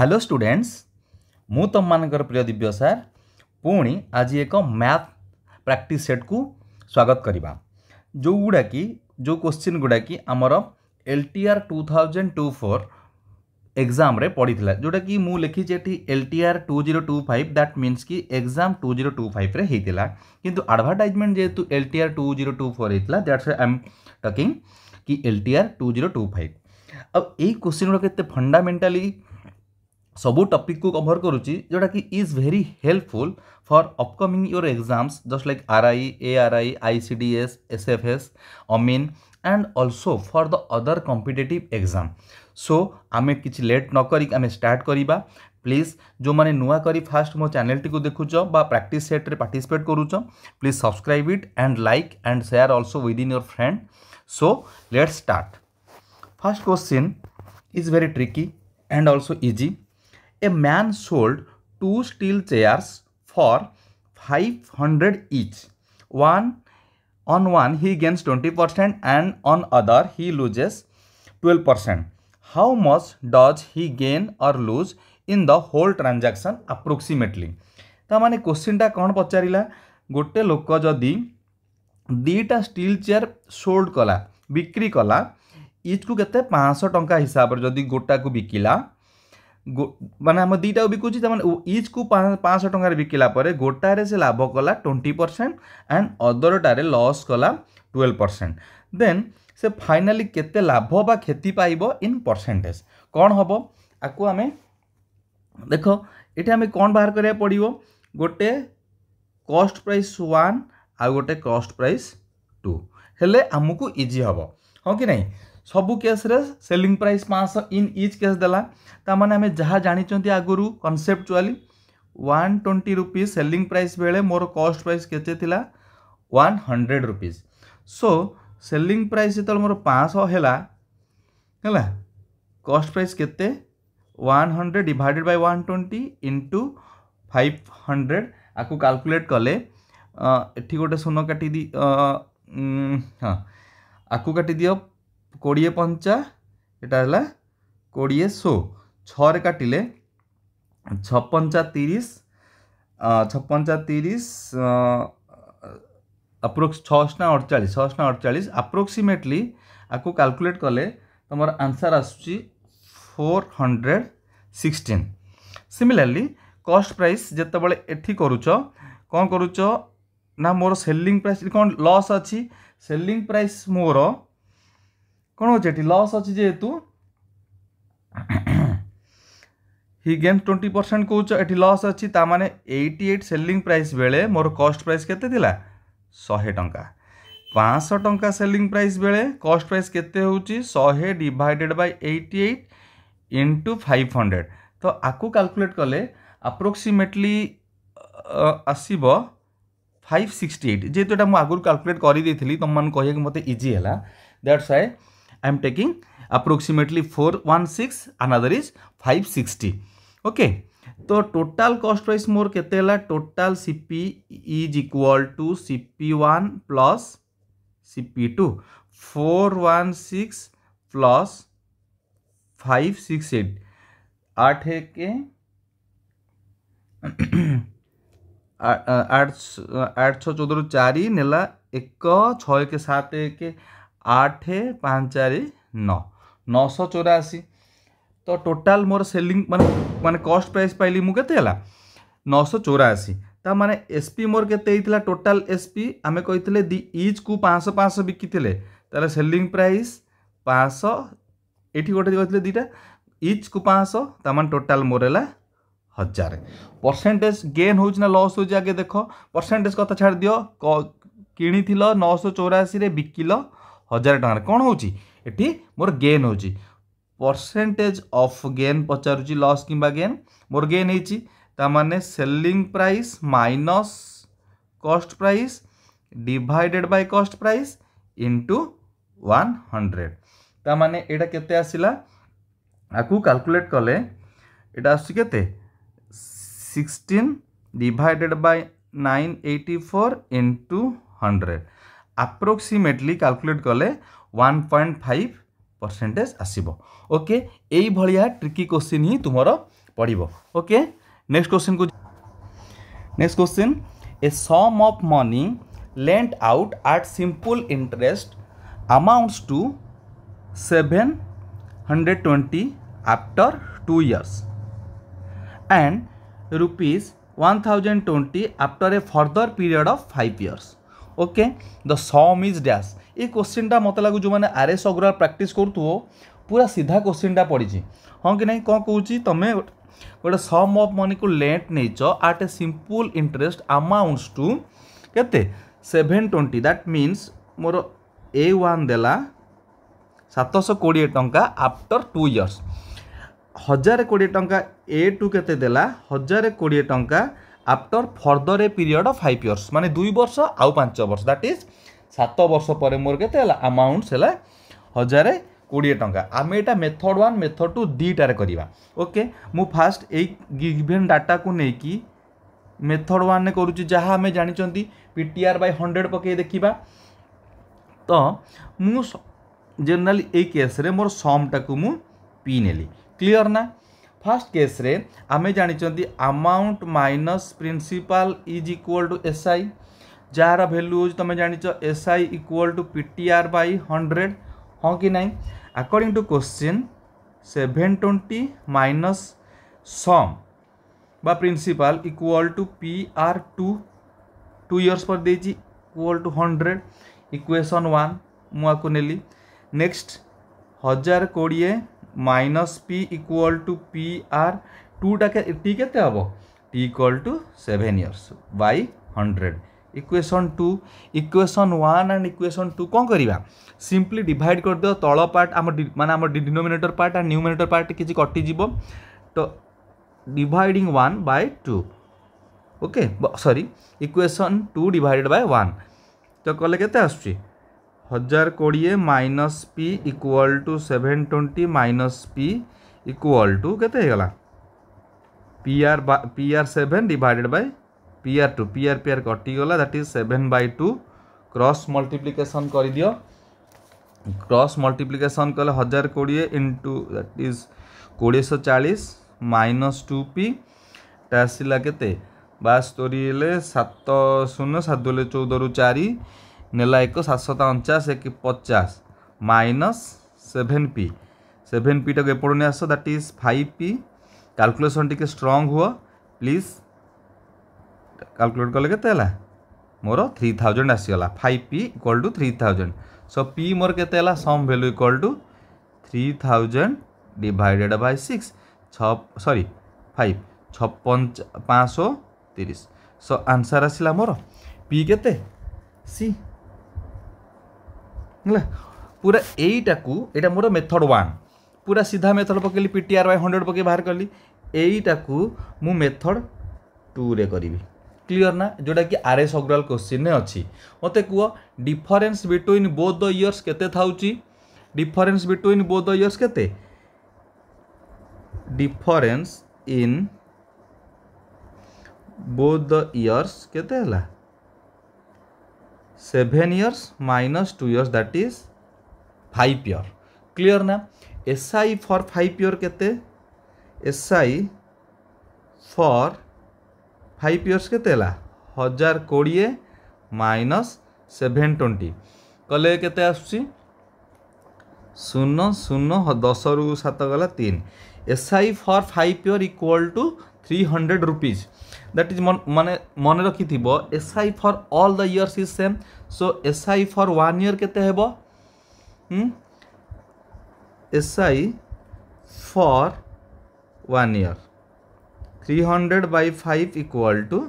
Hello students मु तुम मानकर प्रिय दिव्य सार पुणी आज एक मैथ प्रैक्टिस सेट को स्वागत करवा जो गुड़ा कि जो क्वेश्चन गुड़ा कि आमर LTR 2024 एग्जाम रे पड़ी थिला जोटा कि मु लिखी LTR 2025 दैट मीन्स कि एग्जाम 2025 रे हेतिला किंतु एडवर्टाइजमेंट जेतु LTR 2024 हेतिला that's why I am talking कि LTR 2025। अब यही क्वेश्चन गुड़ा केते फंडामेंटली सबू टॉपिक को कवर करुच्ची जोटा कि is very helpful for upcoming your exams just like RI, ARI, ICDS, SFS, अमीन and also for the other competitive exam. So आमे किछि लेट न करी आमे स्टार्ट करिबा। प्लीज जो माने नुआ करी फास्ट मो चैनल टी को देखुच बा प्रैक्टिस सेट रे पार्टिसिपेट करूच please subscribe it and like and share also with in your friend. So let's start. First question is very tricky and also easy. A man sold 2 steel chairs for 500 each. On one he gains 20% and on other he loses 12%. How much does he gain or lose in the whole transaction approximately? ता माने question टा कौन पचारिला गोटे लोक जदि दीटा steel chair sold कला बिक्री कला इच को केते 500 टंका हिसाब रे जदि गोटा को बिकिला माने आम दीटा बिकुची इच को 500 टंकार बिकिला परे गोटारे से लाभ कला 20% एंड अदरटारे लॉस कला 12%। देन से फाइनाली केते लाभ बा क्षति पाइबो इन परसेंटेज कौन हम आपको आम देख ये आम कौन बाहर करिया पड़िबो गोटे कॉस्ट प्राइस 1 आ गोटे कॉस्ट प्राइस 2 हेले आमको इजी हम हाँ कि नहीं। सबू केस रे selling price 500 in each case देला तामाने आमे जहाँ जानी आगुरु कनसेप्चुअली 120 रुपीज सेलिंग प्राइस बेले मोर कॉस्ट प्राइस केते थिला 100 रुपीज। सो सेलिंग प्राइस जो मोर 500 हैला कॉस्ट प्राइस केते 100 डिवाइडेड बाय 120 इंटू 500 आपको कैलकुलेट कले एठी गोटे शून्य काटी दी हाँ आपको काटी दियो 20 पंचा एटा हला 20 100 6 रे काटिले 6 पंचा 30 6 पंचा 30 अप्रोक्स 6 ना 48 अप्रोक्सीमेटली आपको कैलकुलेट कले तुम आंसर आसुची 416। सिमिलरली कॉस्ट प्राइस जिते बड़े एठी करूच कौन करूच ना मोर सेलिंग प्राइस कौन लॉस अच्छी सेलिंग प्राइस मोर कौन हो लॉस अच्छी जेहेतु ही गेन 20% कौच एटी लॉस अच्छी तामाने 88 सेलिंग प्राइस बेले मोर कॉस्ट प्राइस केते थिला 100 टंका 500 टंका सेलिंग प्राइस बेले कॉस्ट प्राइस केते होउची 100 डिवाइडेड बाय 88 इंटू 500 तो आपको कैलकुलेट कले अप्रोक्सीमेटली आसीबो 568 जेहेतु एटा मु आगुर कैलकुलेट करी देथिली तुम मन कहिए कि मते इजी हैला that's why I am taking approximately 416 another is 560 okay। तो टोटल कॉस्ट प्राइस मोर केते हला total CP is equal to CP1 plus CP2 416 plus 568 8 है के 8 14 4 नेला 1 6 के 7 1 8 5 4 9 984 तो टोटाल मोर सेलिंग माने कॉस्ट प्राइस पाइली मु केते हला 984 ता माने SP मोर केते हितला टोटाल SP आमे कहितले दी ईच को 500 500 बिकिथिले ताले सेलिंग प्राइस 500 एठी गोटे कहितले दीटा ईच को 500 ता माने टोटाल मोर हला 1000। परसेंटेज गेन होउछ ना लॉस होउछ आगे देखो परसेंटेज कथा छाड़ दियो किणी थिलो 984 रे बिकिलो 1000 टंका कौन होची एठी मोर गेन होची परसेंटेज ऑफ गेन पचारुची लॉस किंबा गेन मोर गेन हेची ता माने selling price minus cost price divided by cost price into 100 ता माने एटा केते आसिला आकु कैलकुलेट कले एटा आसी केते 16 divided by 984 into 100 approximately calculate कले 1.5% आसीबो ओके। यही भलिया ट्रिकी क्वेश्चन ही तुमरो पढ़िबो। ओके नेक्स्ट क्वेश्चन को next question a sum of money lent out at simple interest amounts to 720 after 2 years and rupees 1020 after a further period of 5 years. Okay the some is dash. ये क्वेश्चनटा मत लगू जो मैंने RS Agarwal practice करूँ पूरा सीधा क्वेश्चनटा पड़ी हाँ कि नहीं कौन कौन तुम्हें गोटे सम ऑफ मनी को लेंट नहीं at a simple interest amounts to केते 720 दैट मीन्स मोर A1 देला 720 टंका आफ्टर 2 years 1020 टंका A2 केते देला 1020 टंका after further a period of 5 years माने 2 वर्ष आउ 5 वर्ष दैट इज 7 वर्ष पर मोर केते हला अमाउंट्स हला 1020 टंका। आम एटा मेथड 1 मेथड 2 दीटार करिवा। ओके मु फास्ट ए गिवन डाटा को नहीं कि मेथड 1 ने करूची जहाँ आम जानी PTR बाय 100 पके देखिबा तो मु जनरली ए केस रे मोर समटा को मु पी नेली क्लियर ना। फर्स्ट केस रे आमे जानी amount minus principal is equal to SI जार वैल्यू तुम जान SI equal to PTR by 100 हाँ कि नहीं। According to question 720 minus sum बा principal equal to PR2 2 years पर देजी इक्वल टू 100 इक्वेशन 1 मुझे नेली। Next 1020 minus P equal to PR2 टा टी के हम T equal to 7 years by 100 equation 2 equation 1 and equation 2 कौन करवा सिंपली डिवाइड कर दियो तल पार्ट माने आम denominator part and numerator part किसी कटिଯିव तो dividing 1 by 2 okay sorry equation 2 divided by 1 तो कले केते आसुची 1020 minus P equal to 720 minus P equal to केते गला PR7 divided by PR2 PR कटि गला दैट इज 7/2 क्रॉस मल्टीप्लिकेशन कर दियो क्रॉस मल्टीप्लिकेशन कले 1020 into that is 2040 minus 2P आसला केते 72 7 0 7 2 14 रु 4 नेला 1 749 1 50 माइनस 7P टाक एपड़ने आस दैट इज 5P कैलकुलेशन टिके स्ट्रॉन्ग हुआ प्लीज कैलकुलेट कले केते मोर 3000 आसीगला 5P equal to 3000 so P मोर केते हला sum value equal to 3000 divided by 6 sorry 5 530 so answer आसला मोर P केते C पूरा एटा मोर मेथड 1 पूरा सीधा मेथड पकेली PTR बाय 100 पके बाहर कली एटा मु मेथड 2 रे करी क्लियर ना जोटा कि आरएस अग्रवाल क्वेश्चन ने अच्छी मते कह difference between both the years केते थाउची difference between both the years केते difference in both the years केते हला 7 years minus 2 years that is 5 year clear ना। SI फॉर 5 year केते SI फॉर 5 years केते हला 1020 माइनस 720 कले केते आसुची 0 0 10 रु 7 गला 3 SI for 5 year equal to 300 rupees that is माने मन रखी थिबो SI for all the years is same so SI for 1 year केते हेबो SI for 1 year 300 by 5 equal to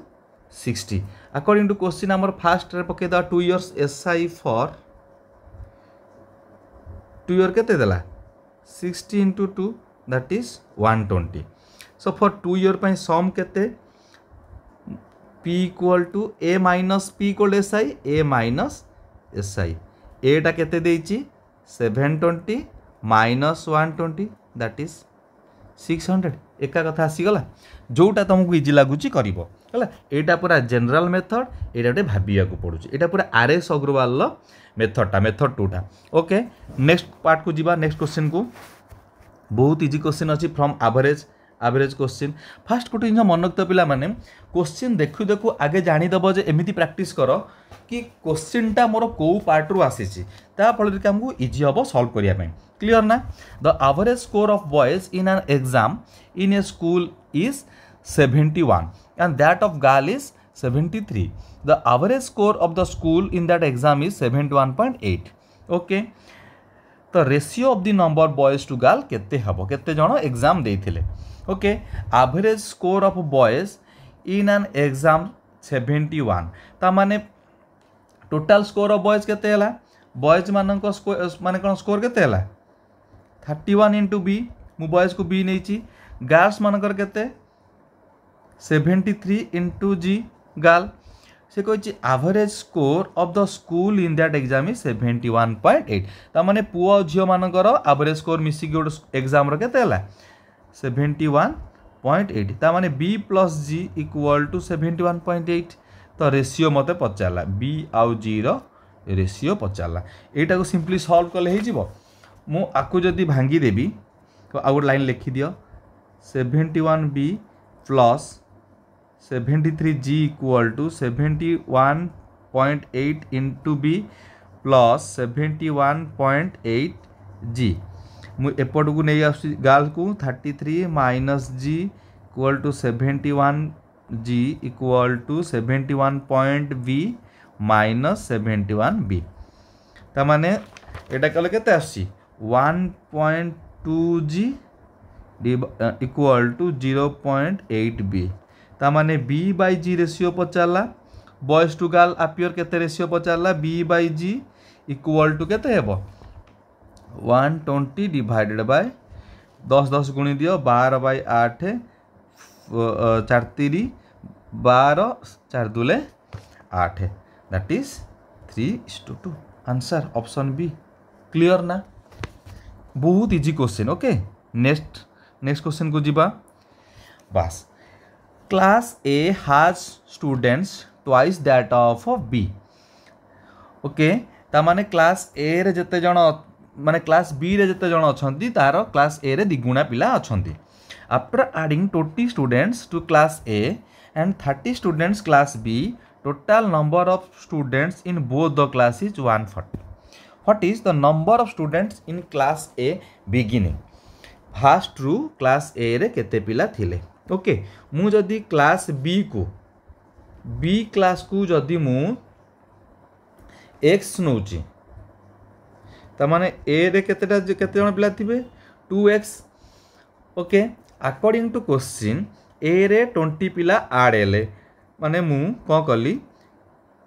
60 according to question आमर फास्ट रे पके दा 2 years SI फॉर 2 year केते देला 60 into 2 that is 120 so for 2 year पई सम केते P equal to A minus P equal to SI A minus SI A टा केते देइची 720 minus 120 that is 600 एका कथा आसीगला जोटा तुमको इजी लगुच कर यहाँ पूरा जनरल मेथड ये गोटे भाविया पड़ुची यहाँ पूरा आरएस अग्रवाल मेथडटा मेथड 2 टा ओके नेक्स्ट पार्ट को जीवा नेक्स्ट क्वेश्चन को बहुत इजी क्वेश्चन अच्छी from average average question fast गोटे जिन मन रखते पिला माने क्वेश्चन देखु देखु आगे जानीदेव जे एमती प्रैक्टिस कर कि क्वेश्चनटा मोर कौ पार्ट रु आसी फल आमको इजी हम सल्व करने क्लीयर ना the average score of boys in an exam in A school is 71 and that of girl is 73. The average score of the school in that exam is 71.8. Okay. The ratio of the number boys to girl केते हबो केते जण exam देथिले. Okay. Average score of boys in an exam 71. ता माने total score of boys केते हला boys मानक score माने कोन स्कोर केते हला 31 into b मु बॉयज को b नेची गर्ल्स मानकर केते 73 into g गर्ल से कही average score of the school in that exam is 71.8 ता माने पुओ झियो मानकर एवरेज स्कोर मिसी गोटे एग्जाम रो केते हला 71.8 ता माने b plus g equal to 71.8 तो रेशियो मते पचारला b आउ g रो रेशियो पचारला एटा को सिंपली सॉल्व कले हे जिवो मु आकु जदी भांगी देबी तो आउ लाइन लिखि दियो 71b plus 73g equal to 71.8 into b plus 71.8g मु एपट को नहीं आसुची गर्ल को 33 minus g equal to 71g equal to 71.b minus 71b ता माने एटा कले केते आसुची 1.2g इक्वल टू 0.8b ता माने b बाई g रेशियो पचारला बॉयज टू गर्ल अपियर केते रेशियो पचारला b by g equal to केते हेबो 120 डिवाइडेड बाय 10 10 गुणी दियो 12 बाई 8 4 3 12 4 दुले 8 that is 3:2 answer option B clear ना बहुत easy question okay next question को जीवा बस class A has students twice that of B okay ता माने क्लास ए रे जते जण माने क्लास बी रे जते जण अछंती तार क्लास ए रे दिगुणा पिला अछंती after adding 20 students to class A and 30 students class B total number of students in both the class is 140 what is the number of students in class A beginning first रु class A रे केते पिला थिले okay मु जदी class B class को जदी मु x नउची त माने ए रे केते जण पिला थिबे 2x okay according to question A रे 20 पिला ऐड हेले माने मु को कली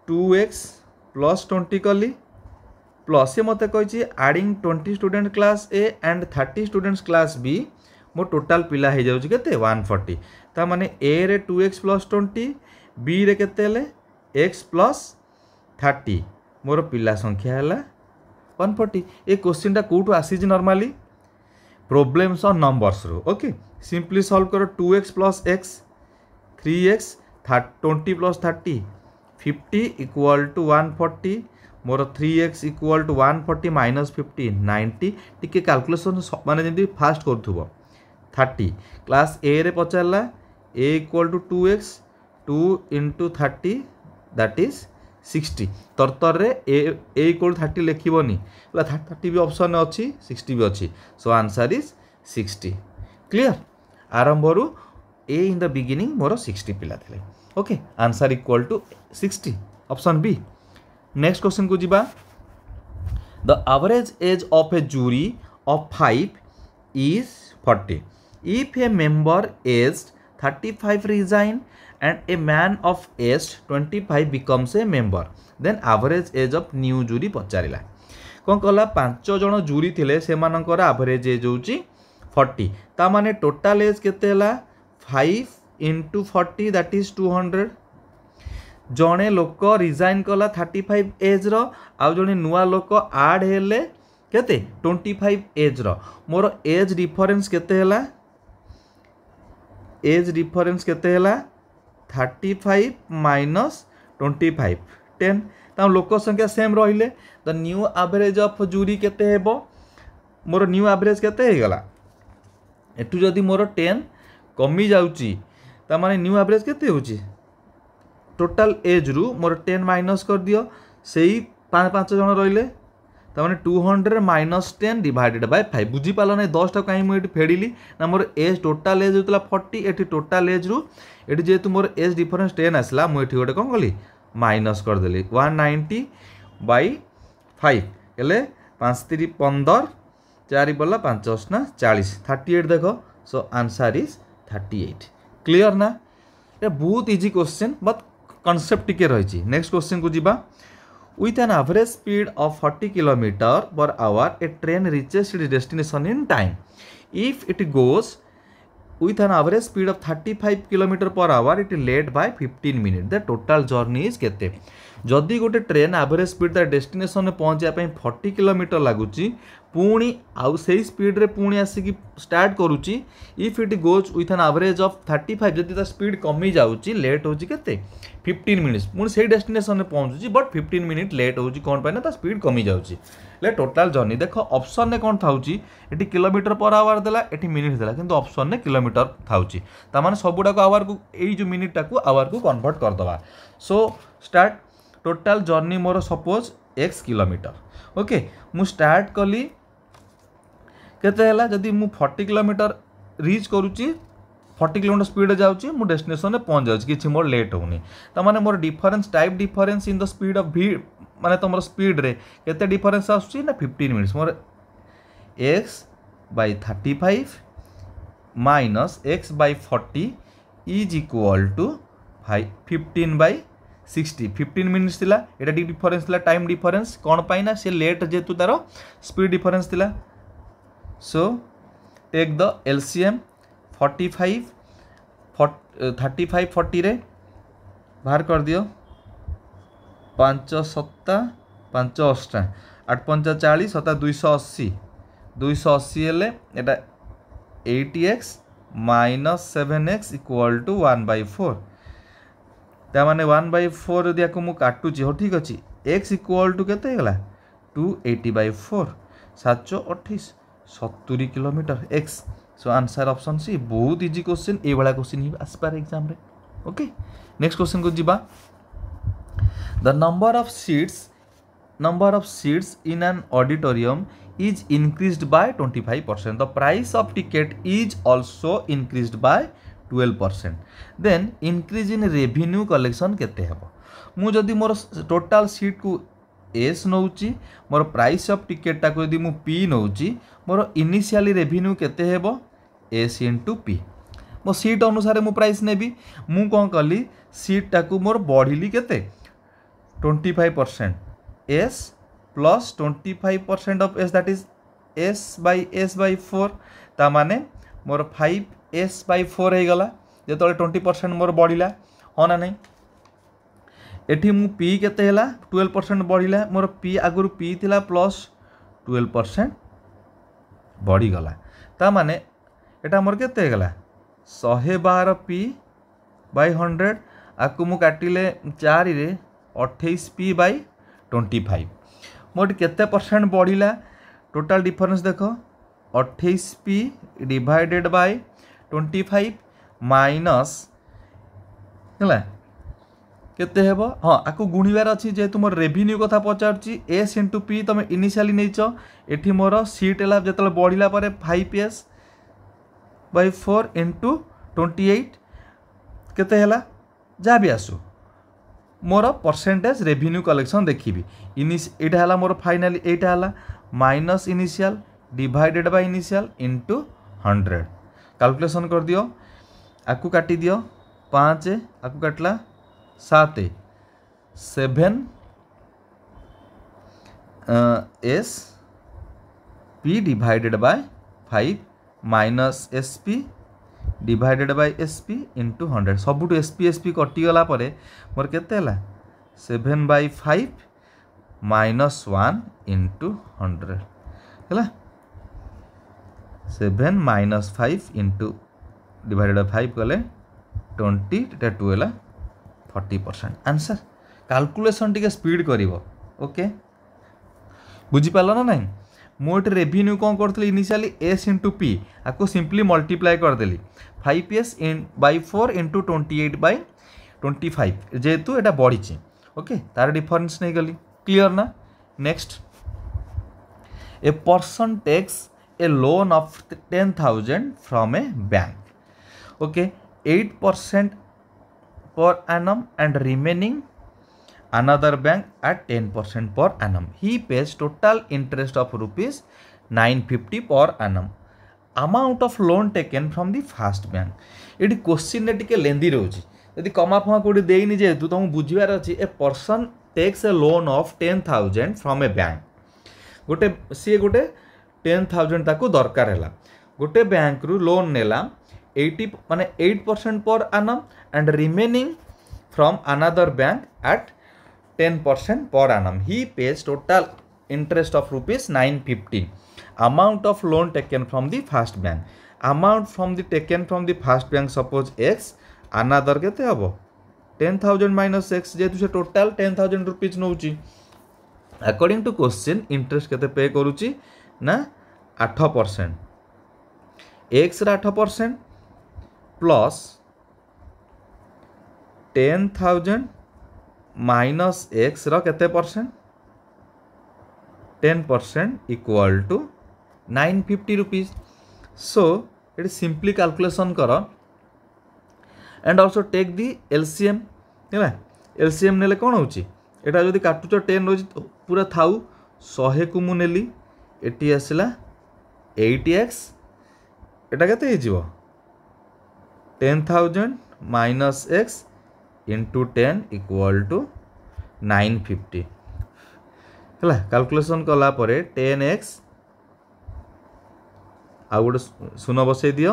2x प्लस 20 कली प्लस ये मते कहिछि adding 20 student class A and 30 students class B मो टोटल पिला हो जाउछि केते 140 ता माने ए रे 2x प्लस 20 बी रे केते ले x प्लस 30 मोर पिला संख्या हैला 140 ए क्वेश्चन टा कोठु आसी जे नॉर्मली प्रॉब्लम्स ऑन नंबर्स रो ओके सिंपली सॉल्व करो 2x plus x 3x 20 plus 30 50 equal to 140 मोर 3x इक्वल टू 140 माइनस 50 90 टिके कैलकुलेशन माने जंदी फास्ट करथुबो 30 क्लास ए रे पचारला a equal to 2x 2 into 30 that is 60 तरतर रे a इक्वल 30 लिखिबोनी 30 भी ऑप्शन अछि 60 भी अछि सो आंसर इज 60 क्लियर आरंभ रु a इन द बिगिनिंग मोर 60 पिला थिले okay answer equal to 60 option B next question को जीवा the average age of a jury of 5 is 40 if a member aged 35 resign and a man of age 25 becomes a member then average age of new jury पचारिला कौन कहला 5 जण jury थिले से मानकर average age होची 40 ता माने टोटल एज केते हला 5 into 40 दैट इज 200 जणे लोक रिजाइन कला 35 एज रो आ जणे नुआ लोक ऐड हेले केते 25 एज रो मोर एज डिफरेंस केते हला एज डिफरेंस केते हला 35 माइनस 25 10 ता लोक संख्या सेम रहिले the new average of jury केते हेबो मोर न्यू एवरेज केते हे गला एटू जदी मोर 10 कमी जाउची ता माने न्यू एवरेज केते होची टोटल एज रु मोर 10 माइनस कर दियो सेही 5 जन रहिले ता माने 200 माइनस 10 डिवाइडेड बाय 5 बुझी पालो नै 10 टा काई मु एटी फेडिली ना मोर एज टोटल एज होतला 40 एटी टोटल एज रु एटी जेतु मोर एज डिफरेंस 10 आसला मु एटी गोटे कोन कली माइनस कर देली 190 बाय 5 हेले 5 3 15 4 बोला 5 8 ना 40 38 देखो सो आंसर इज 38 क्लियर ना ये बहुत इजी क्वेश्चन बट कॉन्सेप्ट टिके रही। नेक्स्ट क्वेश्चन को जीवा with an average speed of 40 km per hour a train reaches its destination in time if it goes with an average speed of 35 km per hour it is late by 15 minutes the total journey is केते जदि गोटे train average speed तार destination में पहुँचापी 40 kilometre लगुच पुणी आउ से speed रे पुणी आसिक स्टार्ट करुच्ची if it goes with an average of 35 जदि तार स्पीड कमी जाऊँगी लेट होची केते 15 मिनिट्स पुणी से डेस्टिनेशन में पहुँचुची बट 15 मिनिट लेट होची कौन पाइना तार स्पीड कमी जाऊँगी ले टोटाल जर्नी देख ऑप्शन ने कौन थाउची एटी किलोमीटर पर आवर देला एटी मिनिट देला किंतु ऑप्शन ने किलोमीटर थाउची ता माने सबुडा को आवर को एई जो मिनिट टाको आवर को कन्वर्ट कर दवा सो स्टार्ट टोटाल जर्नी मोर सपोज x किलोमीटर ओके मु स्टार्ट कली केते हला जदि मु 40 किलोमीटर रीच करूची 40 किलोमीटर स्पीड जाऊँगी मु डेस्टिनेशन में पहुँच जाऊँगी किसी मोर लेट होनी ता माने more difference type difference in the speed of भी माने तुम स्पीड रे केते डिफरेंस आसुची ना 15 मिनिट्स मोर x by 35 minus x by 40 is equal to 15 by 60 15 minutes थिला एटा डिफरेंस थिला टाइम डिफरेंस कौन पाई ना से लेट जेतु तार स्पीड डिफरेंस थिला सो टेक द एलसीएम 35 40 रे बाहर कर दियो 5 7 5 8 8 5 40 7 280 280 हेले एटा 80x minus 7x equal to 1/4 ता माने 1/4 यदि आपको मु काटुची हो ठीक अच्छी x इक्वल टू केते गला 280/4 728 70 kilometre x so answer option C बहुत इजी क्वेश्चन ए वाला क्वेश्चन ही आसपार एग्जाम रे ओके नेक्स्ट क्वेश्चन को जीवा the number of seats in an auditorium is increased by 25%. The price of ticket is also increased by 12%. Then increase in revenue collection केते हेबो मु जदि मोर टोटल सीट को एस नौची मोर प्राइस ऑफ टिकेट टा को यदि मु पी नौची मोर इनिशियली रेवेन्यू केते हेबो एस इंटू पी मो सीट अनुसार मु प्राइस नेबी मु कोन कली सीट टा को मोर बढ़िली केते 25% S plus 25% of S that is S by 4 ता माने मोर 5s/4 हो गला जेतले 20% मोर बढ़िला हाँ ना नहीं एठी मु पी केते हला 12% बढ़िला मोर पी आगुरु पी थिला प्लस 12% बढ़ी गला ता माने एटा मोर केते गला 112 पी बाय 100 आकु मु काटिले 4 रे 28 पी बाय 25 मोर केते परसेंट बढ़िला टोटल डिफरेंस देखो 28 पी डिवाइडेड बाय 25 माइनस है केते हेबो हाँ आकु गुणिबार अच्छी जेहेतु मोर रेवेन्यू कथा पचारची एस इंटू पी तुम इनिशियली नहींच एठी मोर सीट है जो बढ़ला 5s/4 इंटू 28 केते हला जहाँ भी आसू मोर परसेंटेज रेवेन्यू कलेक्शन देखी इटा है मोर फाइनाली एटा है minus initial divided by initial into 100 calculation कर दियो आकु काटी दियो 5 आकु काटला 7 7 s p divided by 5 minus S P divided by S P into 100 सबुठ एस पी कटिगला मोर केते हला 7/5 माइनस 1 इंटू 100 है 7 माइनस 5 इंटू डिवाइडेड बाय 5 कले 20 2 है 40% आंसर कैलकुलेशन टिके स्पीड करिवो ओके बुझी पालो ना नहीं मुझे रेवेन्यू कौन करी इनिशियली एस इंटू पी आपको सिंपली मल्टीप्लाई करदेली 5s बाई 4 इंटू 28 बाई 25 जेहेतु यहाँ बढ़ी ओके तार डिफरेन्स नहीं गली क्लियर ना। Next a person takes a loan of 10,000 from a bank okay 8% per annum and remaining another bank at 10% per annum. He pays total interest of rupees 950 per annum. Amount of loan taken from the first bank. ये question टिके लेंदी रोची यदि कमा फमा कोडी देइनी जेहेतु तुमको बुझिबार अछि a person takes a loan of 10,000 from a bank गोटे सी गोटे 10,000 ताको दरकार हैला गोटे बैंक रु लोन नेला 80 माने 8% पर annum and remaining from another bank at 10% per annum. He pays total interest of rupees 950. Amount of loan taken from the first bank. Amount from the taken from the first bank suppose x another केते हबो 10,000 minus x जेतु से total 10,000 rupees नउची. According to question interest केते पे करूची ना 8%. x रा 8% plus 10,000 minus x रते percent 10% equal to 950 rupees so ये सिंपली कैलकुलेशन कर and also take the LCM है एलसीएम नेले कौन हो जदि काटुच 10 रोज पूरा थाउ 100 को मुझे एटी आसला 8x एटा केते हो 10,000 minus x into 10 equal to 950 है कैलकुलेशन कला 10x आ गोटे शून्य बसई दियो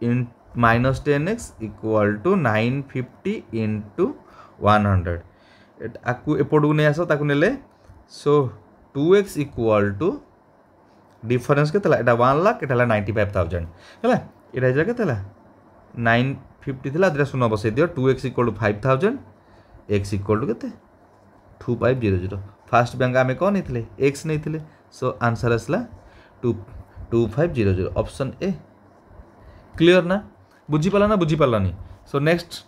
इन minus 10x equal to 950 into 100 आपको एपटू नहीं आस ने सो 2x इक्वल टू डिफरेन्स के 1 लाख एटा 95,000 है यहाँ के 950 थिला दे शून्य बसई दियो 2x equal to 5,000 x equal to केते 2500 फास्ट बैंक आमे कौन नहीं x नहीं थिले सो आंसर आसला 2500 ऑप्शन ए क्लियर ना बुझी पाला ना बुझी पालानी। So next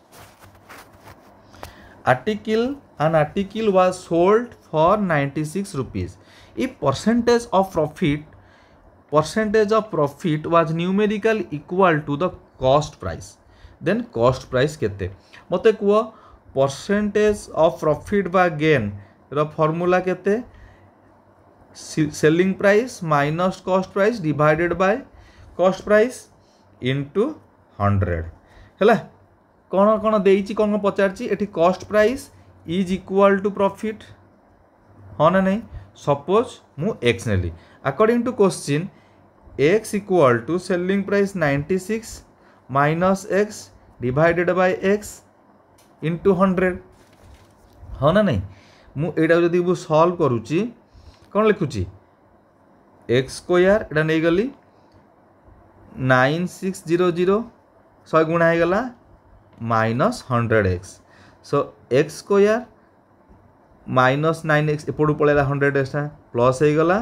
an article was sold for 96 rupees if percentage of profit was numerically equal to the cost price then cost price केते मते कुआ percentage of profit बा gain रो फॉर्मूला केते selling price minus cost price divided by cost price into 100 हैला कौन कौन देइची कौन पचारची एठी cost price is equal to profit हाँ ना नहीं सपोज मु x Nelly according to question x equal to selling price 96 minus x divided by x into 100 हाँ ना नहीं मु एटा जदि मु सॉल्व करूची कौन लिखुची x स्क्वायर एटा नहीं गली 9600 100 गुणा हो गला माइनस 100x सो x स्क्वायर माइनस 9x एपटू पड़ेगा 100x प्लस हो गला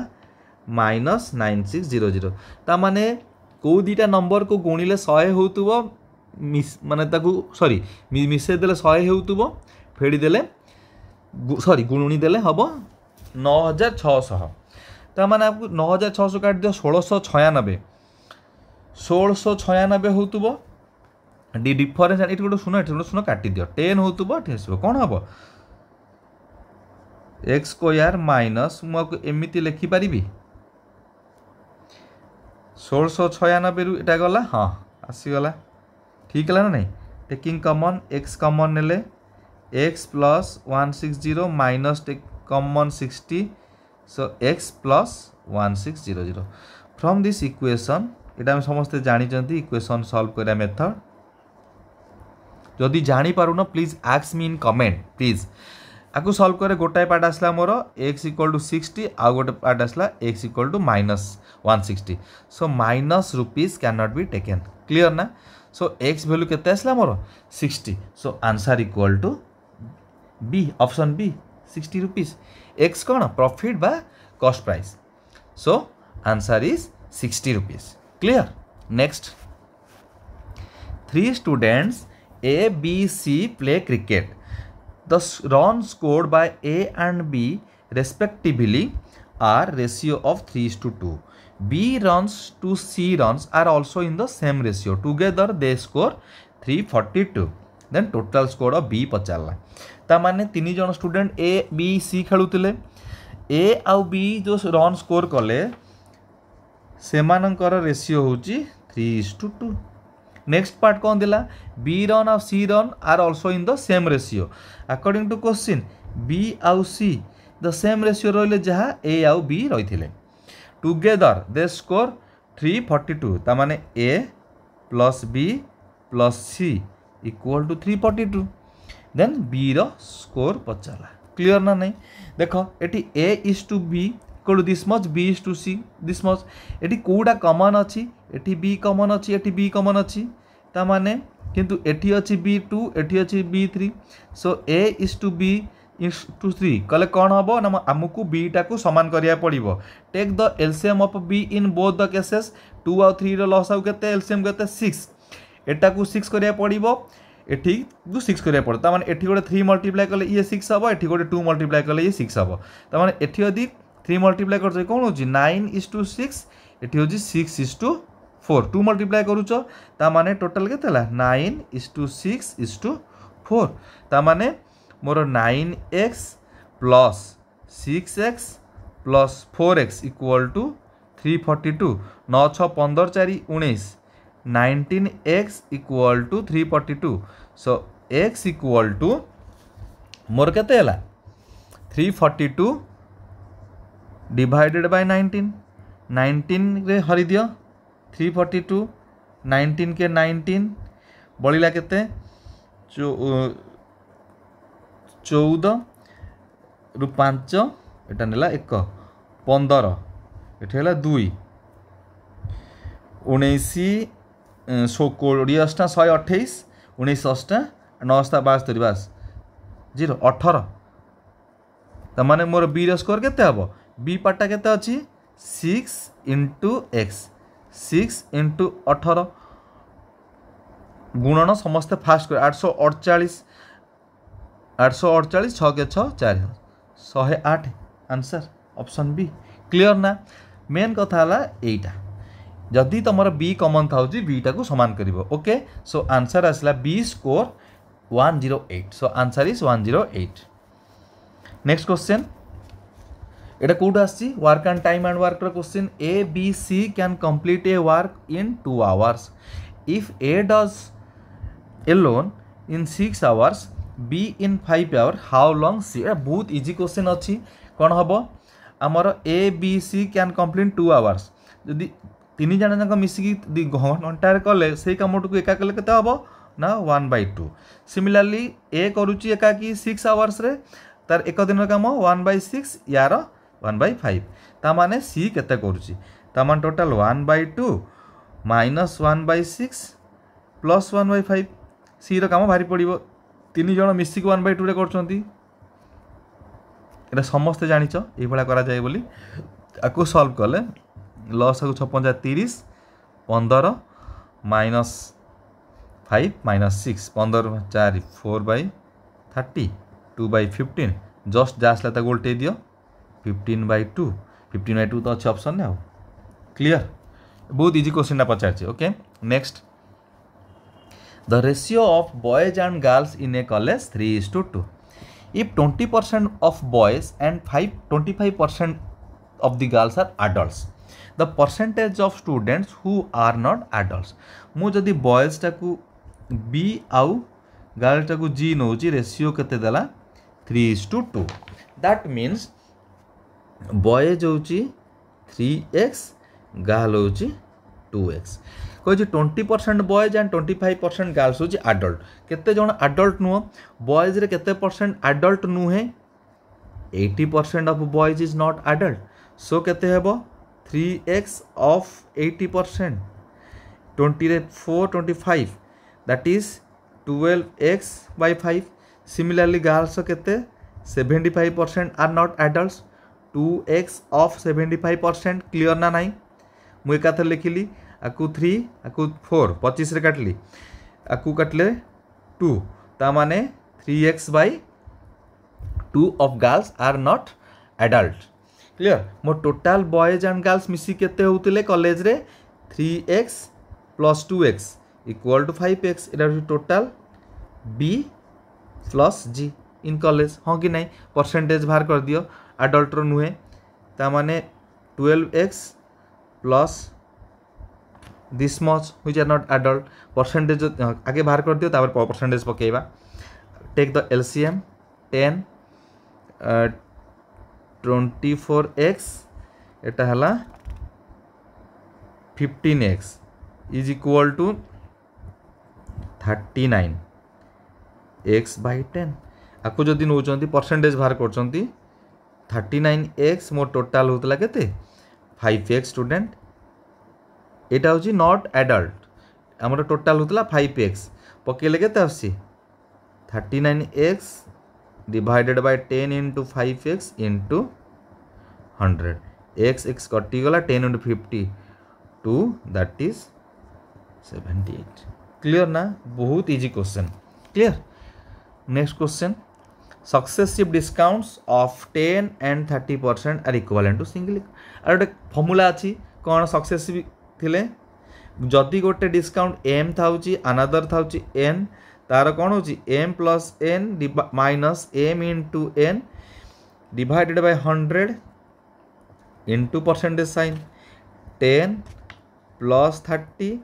माइनस 9600 ता माने को दीटा नंबर को गुणिले 100 होतुबो माने ताकू सॉरी मिसे देले 100 होतुबो फेड़ी देले सॉरी गुणुनी देले हबो 9600 ता माने आपको 9600 काट दियो 1696 होतुबो डी डिफरेंस एट गोटे शून्य काटी दियो 10 होतुबो ठेसबो कोन हबो x स्क्वायर माइनस मुझे एमती लिखि पारि 1696 रु एटा गला हाँ आसीगला ठीक है ना नहीं टेकिंग कॉमन x कॉमन नेले x plus 160 minus take common 60 so x plus 1600 from this equation एटा हम समस्ते जानी चंती इक्वेशन सॉल्व करा मेथड जदि जानी पारुन please ask me in comment please आपको सॉल्व करे गोटाए पार्ट आसला मोर x इक्वल टू 60 आ गोटे पार्ट आसला x equal to minus 160 so minus rupees can not be taken clear ना सो x वैल्यू केते आसला मोर 60 so answer equal to B option B 60 rupees x कौन प्रॉफिट बा cost price So answer is 60 rupees. Clear? Next, 3 students A, B, C play cricket. The runs scored by A and B respectively are ratio of 3:2. B runs to C runs are also in the same ratio. Together they score 342. Then total score of B पचारला. ता माने 3 जन student A, B, C खेलुतिले. A आउ B जो run score कले सेमानंकर ratio होची 3:2. Next part कौन दिला B run और C run are also in the same ratio according to question B आउ सी द सेम रेशियो रहिले जहाँ ए आउ बी रही टुगेदर दे स्कोर 342 ता माने A plus B plus C equal to 342 then B रो score पचारा क्लियर ना नहीं देख एटी A is to B equal to this much B is to C this much एटी कोडा कॉमन अच्छी एटी बी कॉमन अच्छी एटी बी कॉमन अच्छी ता माने किंतु एटी अच्छी B2 एटी अच्छी B3 so A is to B is to 3 कले कौन हम ना आमको बी टा को समान करिया पड़िबो take the LCM of B in both the cases 2 और 3 रो लॉस आउ केते एलसीएम केते 6 एटा को 6 करिया पड़िबो एठी को 6 करिया पड़ो ता माने एठी गोटे 3 मल्टीप्लाई कले ये 6 हबो एठी गोटे 2 मल्टीप्लाई कले ये 6 हबो ता माने एठी यदि 3 मल्टीप्लाई कर कौन हो 9:6 एठी हो 6:4 2 मल्टीप्लाई करूच ता माने टोटल केते हला 9:6:4 ता माने मोर 9x plus 6x plus 4x equal to 342 9 6 15 4 19 19x equal to 342 so x equal to मोर केते हला 342 डिवाइडेड बाय 19 रे हरि दियो 342 19 के 19 बढ़ला केते 14 रु 5 एटा नेला 1 15 एठी हला 2 19 20 अष्टा 128 19 अष्टा 9 अष्टा 72 बास 0 18 ता माने मोर बी रो स्कोर केते हबो बी पार्टा केते अछि 6 into x 6 into 18 गुणन समस्ते फास्ट कर 848 848 6 के 6 4 108 आंसर ऑप्शन बी क्लियर ना मेन कथा हला एटा जदि तुमर बी कॉमन थाउची बी टा को समान करिवो ओके सो आंसर आसला B score 108 so answer is 108 next question एटा कोड आसी work and time and work question A B C can complete a work in 2 hours if A does alone in 6 hours B in 5 hour how long C बहुत easy question अच्छी कौन हम आमर A B C can complete 2 hours जदि 3 जन जाक मिसिकी घंटार कले से कमटू एका कले केते हम ना 1/2 सिमिलरली ए करुच्ची एकाकी 6 आवर्स रे तार एक दिन काम 1/6 यार 1/5 ता माने सी केते करुच्ची ता मान टोटल 1/2 माइनस 1/6 प्लस 1/5 सी रो काम भारी पड़ो 3 जन मिसिक 1/2 रे करछंती एटा समस्ते जानिछ ए भला करा जाय बोली आकु सॉल्व कले लॉस को 56 30 15 माइनस 5 माइनस 6 15 4 4/30 2/15 जस्ट जासला ता उल्टे दियो 15/2 15/2 तो अच्छे ऑप्शन ने क्लियर बहुत इजी क्वेश्चन ना पचार okay next The ratio of boys and girls in a college 3:2. If 20% of boys and 25% of the girls are adults, the percentage of students who are not adults. मु जदि boys टाकू B आउ girls टाकू G नौची ratio केते देला 3:2. That means boys होची 3x girl होची 2x. कहे 20% बॉयज एंड 25% गर्ल्स हूँ आडल्ट केते जन आडल्ट नुह बॉयज रे केते परसेंट आडल्ट नुहे 80% of boys is not adult so केते हेबो 3x ऑफ 80% 20 रे 4 25 that is 12x by 5 similarly girls केते 75% are not adults 2x of 75%। Clear ना नहीं मु एकाथर लिखिली आकु 3 आकु 4 25 रे काटली आकु काटले 2 ता माने 3x by 2 of girls are not adult. Clear मो टोटाल बॉयज एंड गर्ल्स मिसी केते होतिले कॉलेज रे 3x plus 2x equal to 5x इटा total B plus G in college हाँ कि नहीं परसेंटेज बाहर कर दियो एडल्ट रो नुहे ता माने 12x plus this much which are not adult percentage आगे बाहर कर दियो तापर परसेंटेज पकेबा टेक द एलसीएम 10 24x एटा हला 15x is equal to 39 x by 10 आपको जदि नौचंती परसेंटेज बाहर करचंती 39x मोर टोटाल होतला केते 5x स्टूडेंट एटा होची नॉट एडल्ट हमर टोटाल होतला 5x पकेले केते आसी 39x divided by 10 into 5x into 100 x कटि गला 10 into 50 2 दैट इज 78। क्लियर ना बहुत easy question. Clear next question successive discounts of 10 and 30% are equivalent to single आर गोटे फॉर्मूला अच्छी कौन सक्सेसिव थिले जदि गोटे डिस्काउंट m थाउची अनदर थाउची n तार कौन हो m plus n minus m into n divided by 100 into percentage sign 10 plus 30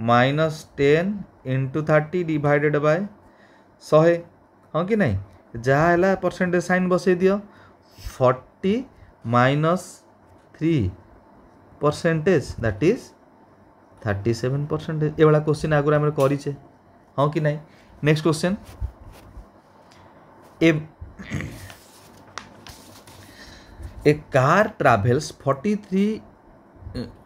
minus 10 into 30 divided by 100 हाँ कि नहीं जहाँ है परसेंटेज साइन बसई दियो 40 माइनस 3% दैट इज 37%। ये वाला क्वेश्चन आगुरी आम करीचे हाँ कि नहीं। Next question A car travels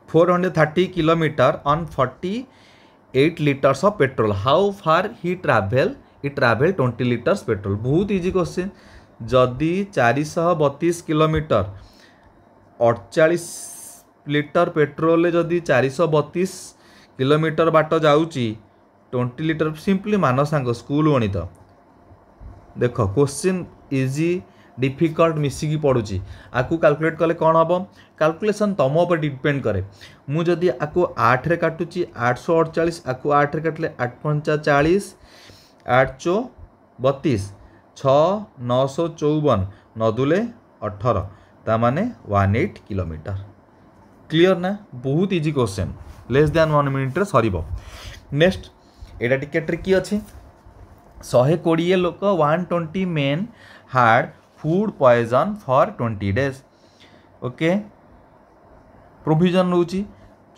430 kilometre on 48 litres of petrol how far he travel 20 litres petrol. बहुत इजी क्वेश्चन जदि 432 किलोमीटर 48 लीटर पेट्रोल जदि 432 किलोमीटर बाट जाऊँगी 20 लीटर सिंपली मान सांग स्कूल गणित देख क्वेश्चन इजी डिफिकल्ट मिसिकी पड़ुची आपको कैलकुलेट कले कौन हम कैलकुलेशन तुम ऊपर डिपेंड करे मुझे आपको 8 रे काटुची 848 आपको 8 रे काटले 8 पंचा 40 8 चौ 32 6 954 नदुले 18 ता माने 18 किलोमीटर। क्लियर ना बहुत easy question less than 1 minute रे सरीबो। नेक्स्ट एटा टिके ट्रिकी अच्छी 120 लोक 120 men hard food poison for 20 days okay provision रोची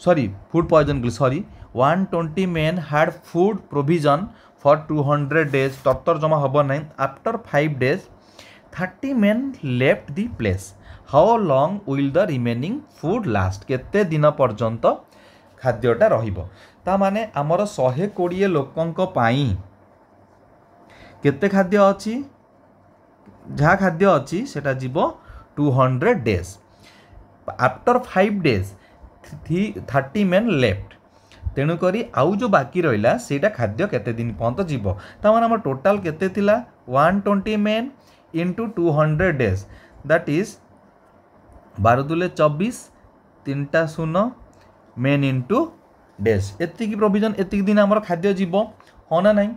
sorry food poison sorry 120 men hard food provision for 200 days तरतर जमा हम ना after 5 days 30 men left the place how long will the remaining food last केते दिन पर्यंत खाद्यटा रहिबो ता माने आमर 120 लोकंक पाई केते खाद्य अछि जहाँ खाद्य अच्छी सेटा जीवो 200 days after 5 days 30 men left तेणुक आउ जो बाकी रहा सेटा खाद्य केते दिन पर्यंत जीवो ता माने हमर टोटाल केते थिला 120 men into 200 days that is 12 दुले 24 3टा 0 मेन इंटू डेज एतिकी प्रोविजन एतिकी दिन हमर खाद्य जीवो हाँ ना नहीं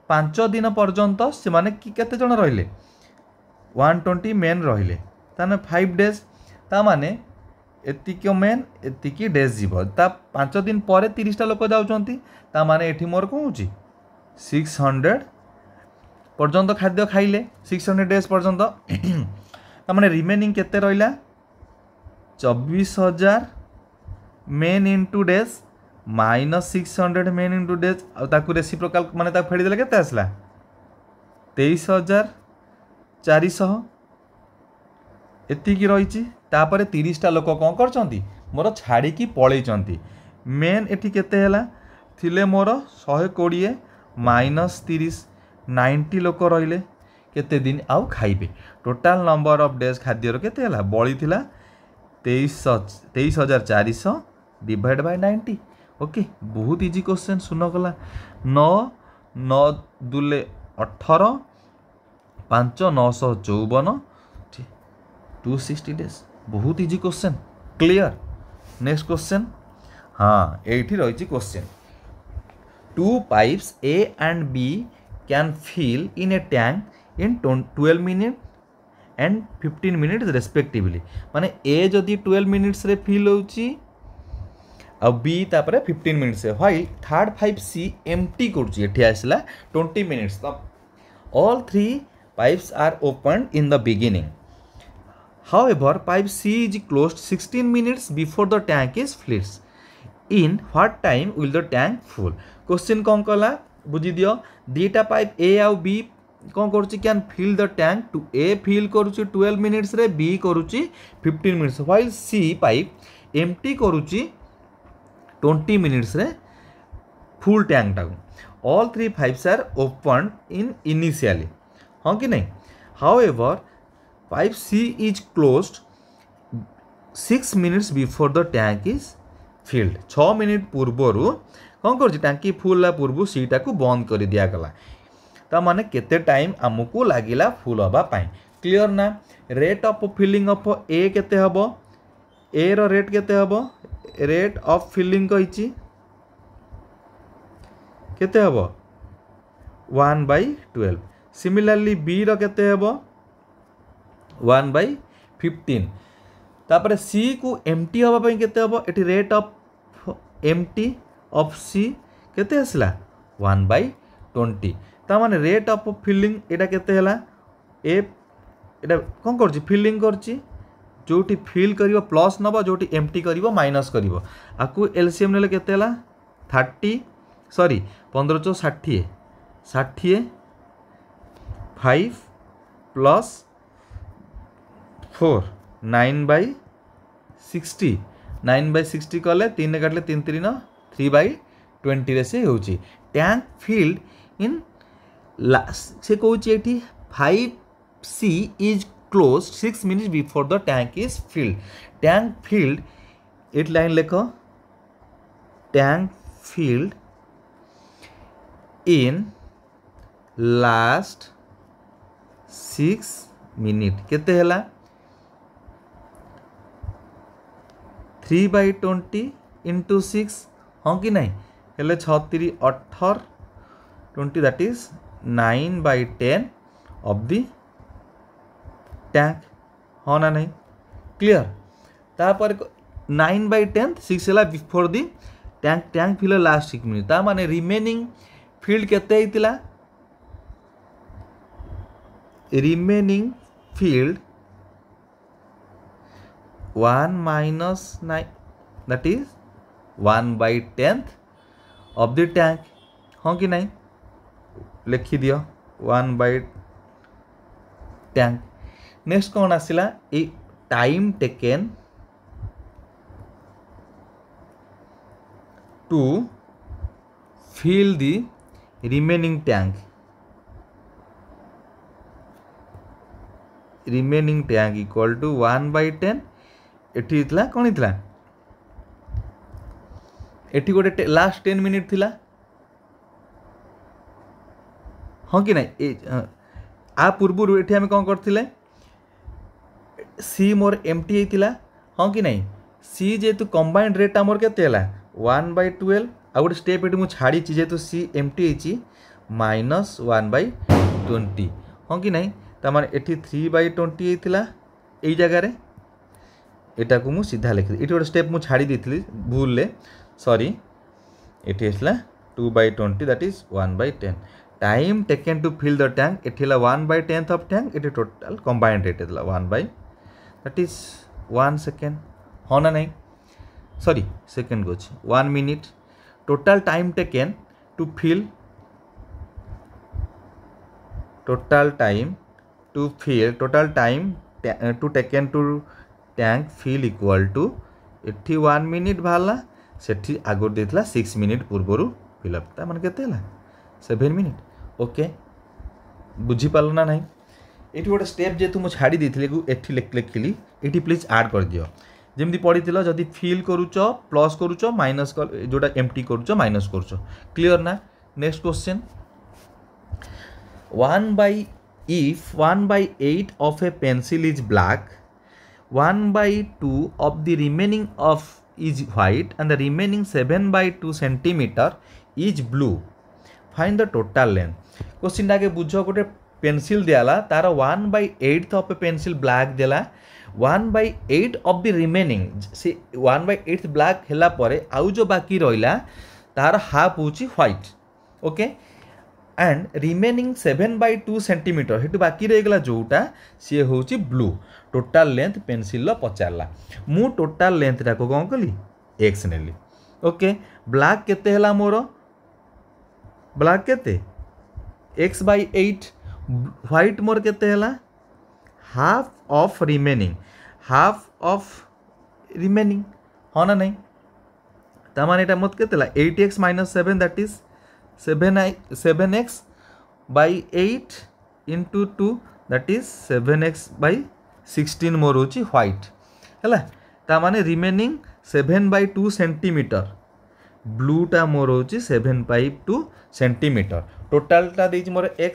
5 दिन पर्यंत से माने कि केते जण रहिले 120 मेन रहिले ताने 5 डेज ता माने एतिकी मेन एतिकी डेज जीवो ता 5 दिन पर 30टा लोक जाउचंती ता माने एठी मोर को होची 600 पर्यंत खाद्य खाइले 600 डेज पर्यंत ता माने रिमेनिंग केते रहिला 24000 main into days minus 600 main into days ताकू रेसिप्रोकाल माने ताकू फेडी देले केते आसला 23400 एतिकी रही तापर 30टा लोक कौन करचंती मोर छाड़ी की पलैचंती मेन एठी केते हैला थिले मोर 120 माइनस 30 90 लोक रहिले केते दिन आउ खाइबे टोटाल नंबर ऑफ डेज खाद्यर केते हला बळी थिला 23,400 डिवाइड बाय 90 ओके बहुत इजी क्वेश्चन सुन गला 9 9 दुले 18 5 954 260 डेज बहुत easy question clear next question हाँ एठी रही question to pipes A and B can fill in a tank in 12 minutes and 15 minutes respectively माने A जदि 12 minutes रे fill होउची और B तापरे 15 minutes रे while third pipe C empty करची एठी आसला 20 minutes तो all three pipes are opened in the beginning however pipe C is closed 16 minutes before the tank is filled in what time will the tank full question कौन कला बुझी दियो दीटा pipe ए आउ B कौन करुच्ची can fill the tank to A fill करुच्ची 12 minutes रे B करुच्ची 15 minutes while C pipe empty करुच्ची 20 मिनिट्स रे फुल टैंक टाकू all three pipes are open in initially हाँ कि नहीं however pipe C is closed 6 minutes before the tank is filled 6 minute पूर्वर कौन कर टांकी फुल पूर्व सीटा को बंद कर दिया गला ता माने केते टाइम आमको लागिला फुल हबा पाई क्लियर ना रेट ऑफ फिलिंग ऑफ ए केते हबो ए रो रेट केते हबो रेट ऑफ फिलिंग कहिची केते हबो 1/12 सिमिलरली बी रो केते हबो 1/15 तापर सी को एम्प्टी हबा पई केते हबो एटी rate of empty of C केते आसला 1/20 ता माने रेट ऑफ फिलिंग एटा केते हला ए एटा कोन करछि फिलिंग करछि जोटी फिल करिवो प्लस नबो जोटी एम्प्टी करिवो माइनस करिवो आकु एलसीएम नेले केते हला 1560 60 5 प्लस 4 9/60 9/60 कले 3 काटले 3 3 न 3/20 रे से होची टैंक फिल्ड इन से कहूची एठी 5C is close 6 minutes before the tank is filled tank filled at line लेखो tank filled in last 6 minute केते हला 3/20 इंटू 6 हाँ कि नहीं हेले 36 18 20 that is 9/10 of the tank हाँ ना नहीं क्लियर तापर 9/10 6 है before the tank tank fill last 6 minute ता माने रिमेनिंग फील्ड केते हितला remaining filled 1 minus 9 that is 1/10 of the tank हाँ कि नहीं लिखी दियो 1/10 नेक्स्ट कौन आसिला a time taken to fill the remaining tank equal to 1/10 एठी इतला कौन इतला एठी गोटे लास्ट 10 मिनिट थिला हाँ कि नहीं आ पूर्व एठी हमें कौन करथिले सी मोर एम्प्टी हेतिला हाँ कि नहीं सी जेतु कंबाइंड रेट आमर केते हला 1/12 आ गोटे स्टेप एठी मु छाड़ी जेतु सी एम्प्टी हेची माइनस 1/20 हाँ कि नहीं ता माने एठी 3/20 हेतिला एई जगह रे एटा को मु सीधा लिखि एठी गोटे स्टेप मु छाड़ी देथिली भूल ले सॉरी एठी हेसला 2/20 that is 1/10 time taken to fill the tank एठी हला 1/10 ऑफ टैंक एठी टोटल कंबाइंड रेट हेतला 1 दैट इज 1 सेकेंड हाँ ना नहीं सॉरी सेकेंड गोछ 1 minute total time taken to fill total time to taken to tank fill equal to एठी 1 minute बाहरला सेठी आगुर देथिला 6 मिनिट पूर्वरु फिलअप ता माने केते हला 7 मिनिट ओके बुझी पालो ना नहीं ये गोटे स्टेप जेहेतु मुझे छाड़ी देती एठी लिखिली ये प्लीज ऐड कर दियो जमी पढ़ी जदि फिल करुच प्लस करुच माइनस जोटा एमटी करुच माइनस करुच क्लियर ना। Next question 1/8 of a pencil is black, 1/2 of the remaining of is white and the remaining 7/2 centimeter is blue, find the total length। Question टाके बुझ गोटे पेंसिल दियाला तार 1/8 of A pencil black देला 1/8 of the remaining से 1/8 black हैला परे आउ जो बाकी रहिला तार हाफ होची white okay and remaining 7/2 centimetre हेतु बाकी रहीगला जोटा सी होची ब्लू। टोटाल लेंथ पेंसिल लो पचारला मु टोटाल लेंथ टाको कौन कली एक्स नेली ओके ब्लैक केते हैला मोर ब्लैक केते x/8 व्हाइट मोर केते हैला हाफ ऑफ रिमेनिंग हाँ ना नहीं तामाने एटा मत केते ला 8x - 7 that is 7x/8 into 2 that is 7x/16 मोर होची व्हाइट हैला तामाने रिमेनिंग 7/2 सेंटीमीटर ब्लूटा मोर होची 7/2 सेंटीमीटर टोटाल टा देछि मोर x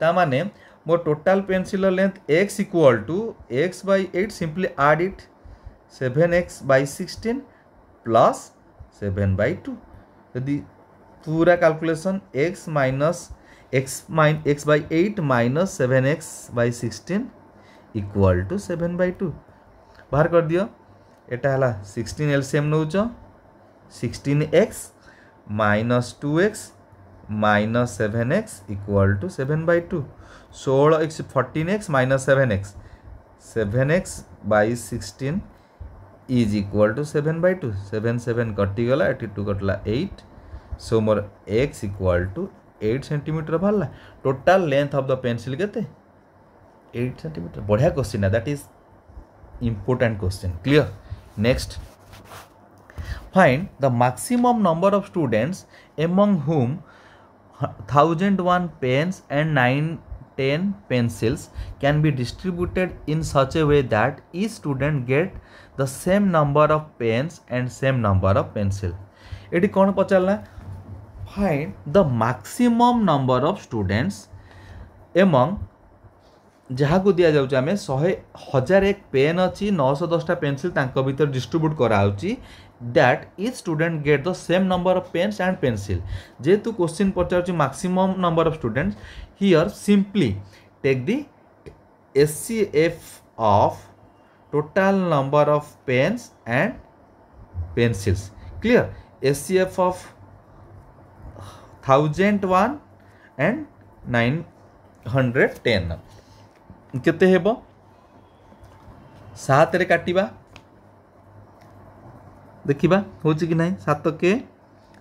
तामाने मोर total pencil length x equal to x/8 simply add it 7x/16 plus 7/2 यदि पूरा calculation x/8 minus 7x/16 equal to 7/2 बाहर कर दियो एटा हला 16 एलसीएम नौच 16x minus 2x minus 7x equal to 7/2 16x 14x minus 7x/16 is equal to 7/2 7 कटिगला 2 कटला 8 सो मोर x इक्वल टू 8 सेंटीमीटर बाहर total length of the pencil केते 8 सेंटीमीटर बढ़िया क्वेश्चन है that is important question clear। next find the maximum number of students among whom 1001 pens and 910 pencils can be distributed in such a way that each student get the same number of pens and same number of pencil। Eighty कौन पचारला find the maximum number of students among जहाँ को दिया जाउची आमे 1001 pen अच्छी 910टा pencil तांको भीतर distribute कराउची that each student get the same number of pens and pencil जेहेतु क्वेश्चन पचारुची maximum number of students here simply take the HCF of total number of pens and pencils clear HCF of 1001 and 910 केते हेबो 7 रे काटिबा देखिबा होची कि नहीं 7 के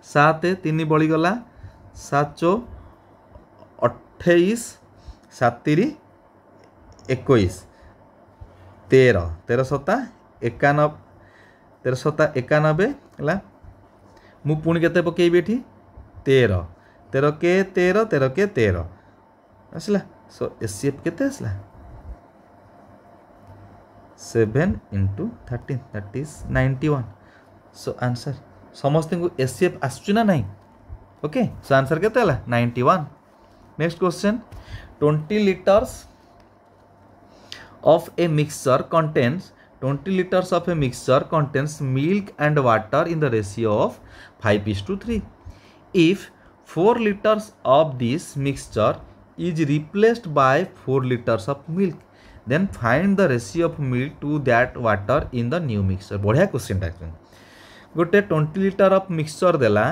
7 3 बळी गला 7 28 7 21 13 13 सता 91 13 सता 91 हला मु पुणी केते पकेइबे एठी 13 13 के 13 13 के 13 आसला सो एचसीएफ केते आसला 7 into 13 that is 91 so answer समस्त को एचसीएफ आसुची ना नहीं ओके सो आंसर केते हला 91। Next question 20 liters of a mixture contains milk and water in the ratio of 5:3 if 4 liters of this mixture is replaced by 4 liters of milk then find the ratio of milk to that water in the new mixture। बढ़िया question time गोटे 20 litre of mixture देला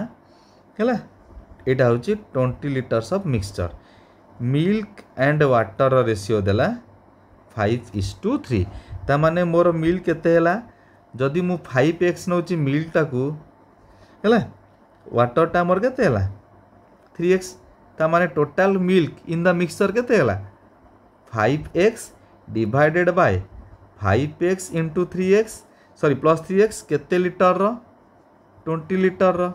हैला एटा होची 20 litres of mixture milk and water ratio देला 5:3 ता माने मोर milk केते हैला जदि मु 5x नउची मिल्क टाकू हैला वाटर टा मोर केते हैला 3x ता माने total milk in the mixture केते हैला 5x divided by 5x into 3x sorry plus 3x केते लीटर रो 20 लीटर रो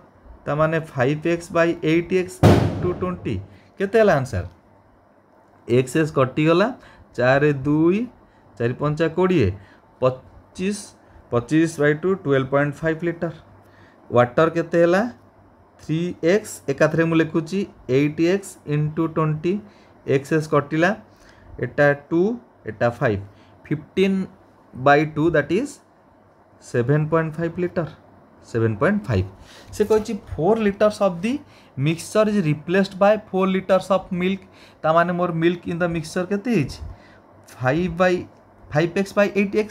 ता माने 5x बाय 8x इंटू 20 केते हला आंसर x कटि गला 4 2 4 5 20 25 25 by 2 12.5 लिटर वाटर केते हला 3x एकाथरे मु लिखुची 8x into 20 x कटिला Etah 2 Etah 5 15 by 2 that is 7.5 litre 7.5 से कही 4 liters of the mixture is replaced by 4 liters of milk ता माने मोर milk in the mixture केते hitch 5x by 8x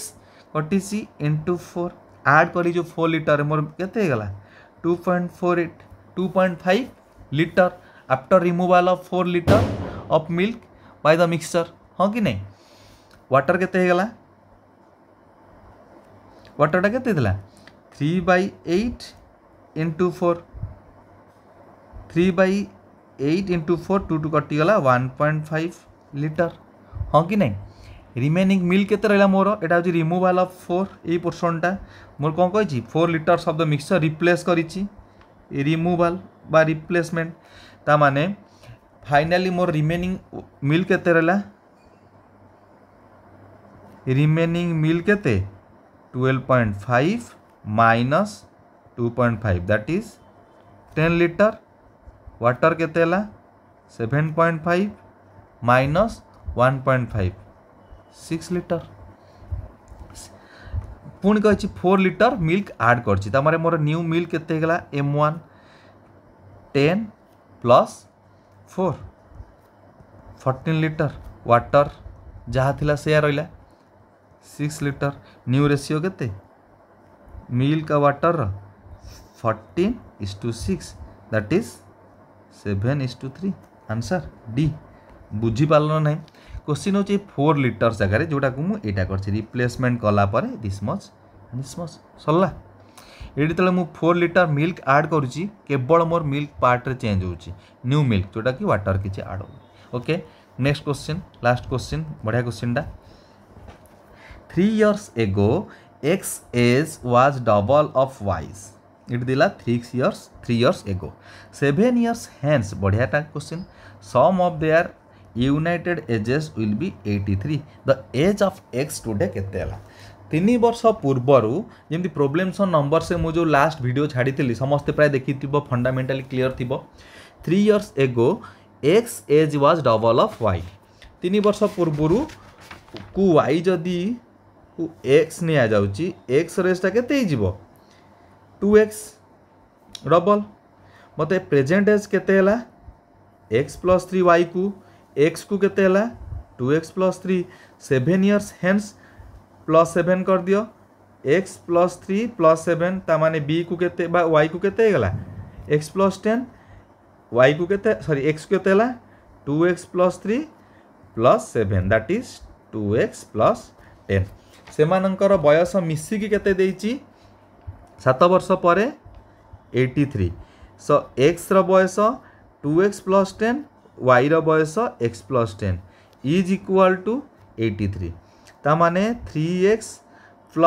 कटिसी into 4 add करी जो 4 लिटर मोर केते गला 2.5 litre after removal of 4 litre of milk by the mixture हाँ कि नहीं वाटर केते गला वाटरटा केते थिला 3/8 into 4 3/8 into 4 2 कटि गला 1.5 लिटर हाँ कि नहीं रिमेनिंग मिल्क केते रहला मोर एटा होची रिमूवल ऑफ 4 ए पोर्शनटा मोर कोन कहछि 4 litres of the mixture replace करिछि रिमूवल बा रिप्लेसमेंट ता माने फाइनली मोर रिमेनिंग मिल्क केते रहला रिमेनिंग मिल्क केते 12.5 minus 2.5 that is 10 liter water केते हला 7.5 minus 1.5 6 liter पुणी कही 4 लिटर मिल्क ऐड करछि तामारे मोर न्यू मिल्क केते गला M1 10 plus 4 14 लिटर वाटर जहाँ थिला से रहिला 6 लिटर न्यू रेशियो केते milk water 14:6 that is 7:3 answer D बुझी पालन ना क्वेश्चन होची 4 लिटर जगह जोटा को मु एटा करछि रिप्लेसमेंट कला पर दिस मच सरला एडी तले मु 4 लिटर मिल्क ऐड करूची केवल मोर मिल्क पार्ट रे चेंज होची न्यू मिल्क जोटा कि वाटर किछि ऐड हो okay next question last question बढ़िया क्वेश्चन डा 3 years ago x age was double of y's it दिला 3 years ago 7 years hence बढ़िया टा question sum of their united ages will be 83 the age of x today केते हला 3 वर्ष पूर्वर जमी problems number से मुझे लास्ट वीडियो छाड़ी समस्ते प्राय देखी फंडामेंटली क्लीयर थी 3 years ago x age was double of y 3 वर्ष पूर्वर को y जदि एक्स नि आ जाउची एक्स रेसटा केते ही जीवो 2x डबल मते प्रेजेंट एज केते हला x + 3y को x को केते हला 2x + 3 7 इयर्स हेंस +7 कर दियो x + 3 + 7 ता माने b को केते बा y को केते गला x + 10 y को केते सॉरी x को केते हला 2x + 3 + 7 दैट इज 2x + 10 सेमानंकर बयस मिसिकी केते देइची 7 वर्ष परे 83 सो x रो बयस 2x + 10 y रो बयस x + 10 इज इक्वल टू 83 ता माने 3x +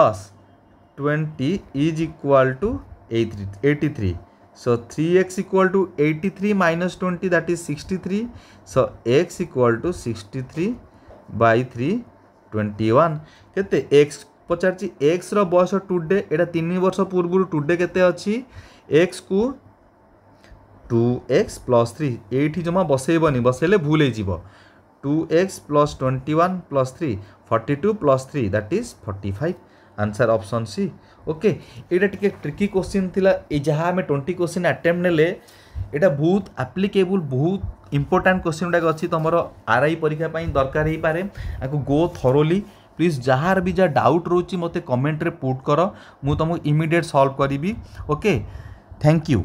20 is equal to 83 so 3x equal to 83 - 20 that is 63 so x equal to 63/3 21 केते x पचारची x रो बयस टुडे एटा 3 वर्ष पूर्व टुडे केते अछि x को 2x + 3 एठी जमा बसेबनी बसेले भूल हे जीवो 2x + 21 + 3 42 + 3 that is 45 answer option C okay एटा टिके ट्रिकी क्वेश्चन थिला ए जहा हमें 20 क्वेश्चन अटेम्प्ट नेले एटा बहुत एप्लीकेबल बहुत इंपोर्टेंट क्वेश्चन डाक अछि तमरो आरआई परीक्षा पई दरकार हे पारे आको गो थरोली प्लीज जहार भी जा डाउट रोची मते कमेंट रे पुट करो मु तुमको इमीडिएट सॉल्व करिवि ओके थैंक यू।